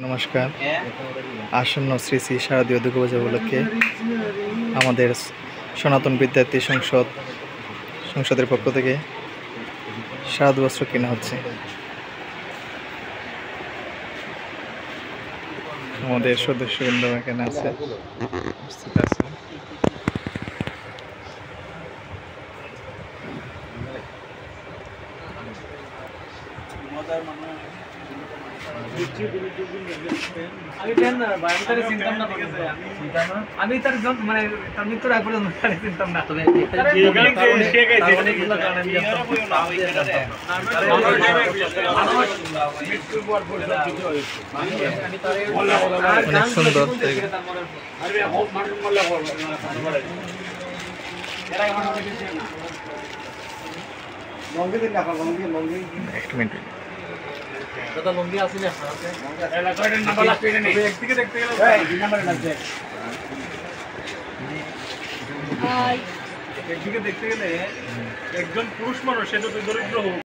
নমস্কার। আসন্ন শ্রী শ্রী শারদীয় দুর্গাপূজা উপলক্ষে আমাদের সনাতন বিদ্যার্থী সংসদের পক্ষ থেকে শারদ বস্ত্র কেনা হচ্ছে। আমাদের সদস্যবৃন্দ এখানে আছে, উপস্থিত আছে। আমি তার মানে তার মৃত্যুর আগ পর্যন্ত চিনতাম না। অনেক সুন্দর। এক মিনিট দাদা লঙ্গি আছে না? একদিকে দেখতে গেলে একজন পুরুষ মানুষ, সেটা তো দরিদ্র হোক।